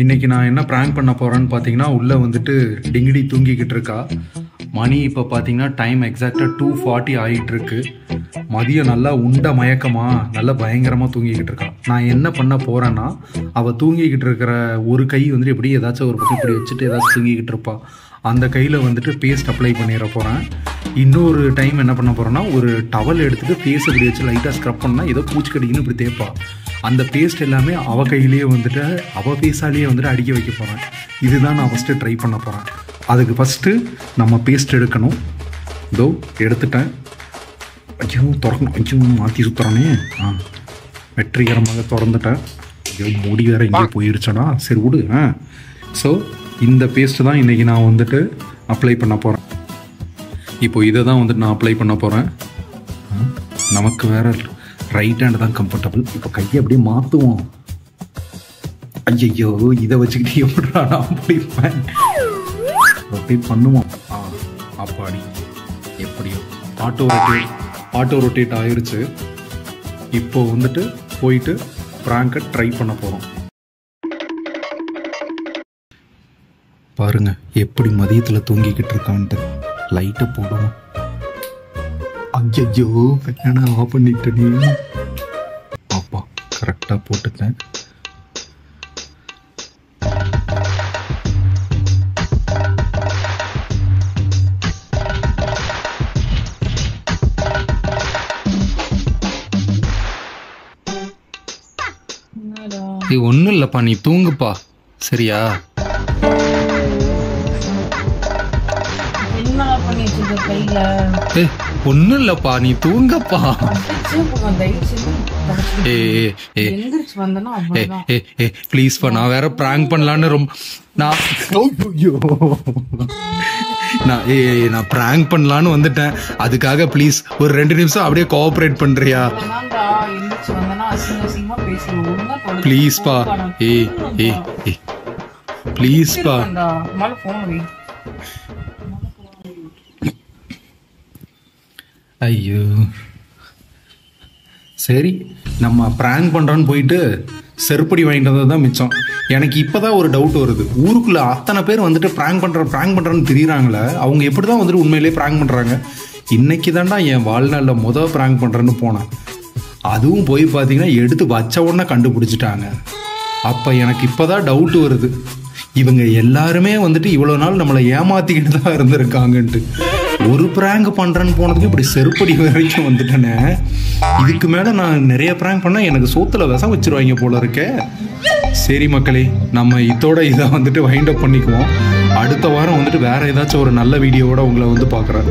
இன்றைக்கி நான் என்ன ப்ராங்க் பண்ண போகிறேன்னு பார்த்தீங்கன்னா, உள்ளே வந்துட்டு டிங்கிடி தூங்கிக்கிட்டு இருக்கா. மணி இப்போ பார்த்தீங்கன்னா டைம் எக்ஸாக்டாக 2:40 ஆகிட்டுருக்கு. மதியம் நல்லா உண்ட மயக்கமாக நல்லா பயங்கரமாக தூங்கிக்கிட்டு இருக்கா. நான் என்ன பண்ண போகிறேன்னா, அவள் தூங்கிக்கிட்டு இருக்கிற ஒரு கை வந்துட்டு எப்படி ஏதாச்சும் ஒரு பக்கம் இப்படி வச்சுட்டு ஏதாச்சும் தூங்கிக்கிட்டு இருப்பாள். அந்த கையில் வந்துட்டு பேஸ்ட் அப்ளை பண்ணிட போகிறேன். இன்னொரு டைம் என்ன பண்ண போகிறேன்னா, ஒரு டவல் எடுத்துகிட்டு ஃபேஸ் இப்படி வச்சு லைட்டாக ஸ்க்ரப் பண்ணால் ஏதோ பூச்சிக்கடிக்குன்னு இப்படி தேய்ப்பாள். அந்த பேஸ்ட் எல்லாமே அவள் கையிலேயே வந்துட்டு அவள் ஃபேஸாலேயே வந்துட்டு அடிக்க வைக்க போகிறேன். இதுதான் நான் ஃபஸ்ட்டு ட்ரை பண்ண போகிறேன். அதுக்கு ஃபஸ்ட்டு நம்ம பேஸ்ட் எடுக்கணும். இதோ எடுத்துட்டேன். ஐயோ திறக்கணும். ஐயோ மாற்றி சுற்றுறானே. வெற்றிகரமாக திறந்துட்டேன். ஐயோ முடி வேறு எங்கேயோ போயிடுச்சடா. சரி விடு. ஸோ இந்த பேஸ்ட்டு தான் இன்றைக்கி நான் வந்துட்டு அப்ளை பண்ண போகிறேன். இப்போது இதை தான் வந்துட்டு நான் அப்ளை பண்ண போகிறேன். நமக்கு வேறு ரைட் ஹேண்ட் தான் கம்ஃபர்டபுள். இப்போ கையை அப்படியே மாற்றுவோம். ஐயோ இதை வச்சுக்கிட்டு எப்படா நான் பிடிப்பேன். ரொட்டேட் பண்ணுவோம். அப்பாடி எப்படியோ ஆட்டோ ரொட்டேட் ஆயிடுச்சு. இப்போ வந்துட்டு போயிட்டு ப்ராங்கை ட்ரை பண்ண போகிறோம். பாருங்க எப்படி மதியத்தில் தூங்கிக்கிட்டு இருக்கான்ட்டு. லைட்டை போடுவோம். ஐயோ வேணா ஆஃப் பண்ணிட்டு நீ. அப்பா கரெக்டாக போட்டுட்டேன். ஒன்றும் இல்லைப்பா, நீ தூங்குப்பா. சரியா? ஒன்றும் இல்லைப்பா, நீ தூங்கப்பா. ப்ளீஸ்ப்பா, நான் வேற ப்ராங்க் பண்ணலான்னு ரொம்ப நான் ப்ராங்க் பண்ணலான்னு வந்துட்டேன். அதுக்காக ப்ளீஸ் ஒரு 2 நிமிஷம் அப்படியே கோஆப்ரேட் பண்றியா? ப்ளீஸ்ப்பா. ப்ளீஸ்ப்பா. ஐயோ சரி, நம்ம ப்ராங்க் பண்ணுறோன்னு போயிட்டு செருப்படி வாங்கிட்டு வந்தது தான் மிச்சம். எனக்கு இப்போ தான் ஒரு டவுட் வருது. ஊருக்குள்ளே அத்தனை பேர் வந்துட்டு ப்ராங்க் பண்ணுறோன்னு தெரியுறாங்களே, அவங்க எப்படி தான் வந்துட்டு உண்மையிலேயே ப்ராங்க் பண்ணுறாங்க? இன்றைக்கி தான்டா என் வாழ்நாளில் ப்ராங்க் பண்ணுறேன்னு போனேன். அதுவும் போய் பார்த்தீங்கன்னா எடுத்து வச்ச உடனே கண்டுபிடிச்சிட்டாங்க. அப்போ எனக்கு இப்போ தான் டவுட் வருது, இவங்க எல்லாருமே வந்துட்டு இவ்வளோ நாள் நம்மளை ஏமாற்றிக்கிட்டு தான் இருந்திருக்காங்கன்ட்டு. ஒரு ப்ராங்க் பண்ணுறேன்னு போனதுக்கு இப்படி செருப்படி வரைக்கும் வந்துட்டேனே. இதுக்கு மேலே நான் நிறைய ப்ராங்க் பண்ணால் எனக்கு சோத்தில் விஷம் வச்சுருவாங்க போல இருக்கே. சரி மக்களே, நம்ம இதை வந்துட்டு வைண்ட் அப் பண்ணிக்குவோம். அடுத்த வாரம் வந்துட்டு வேறு ஏதாச்சும் ஒரு நல்ல வீடியோவோட உங்களை வந்து பார்க்குறேன்.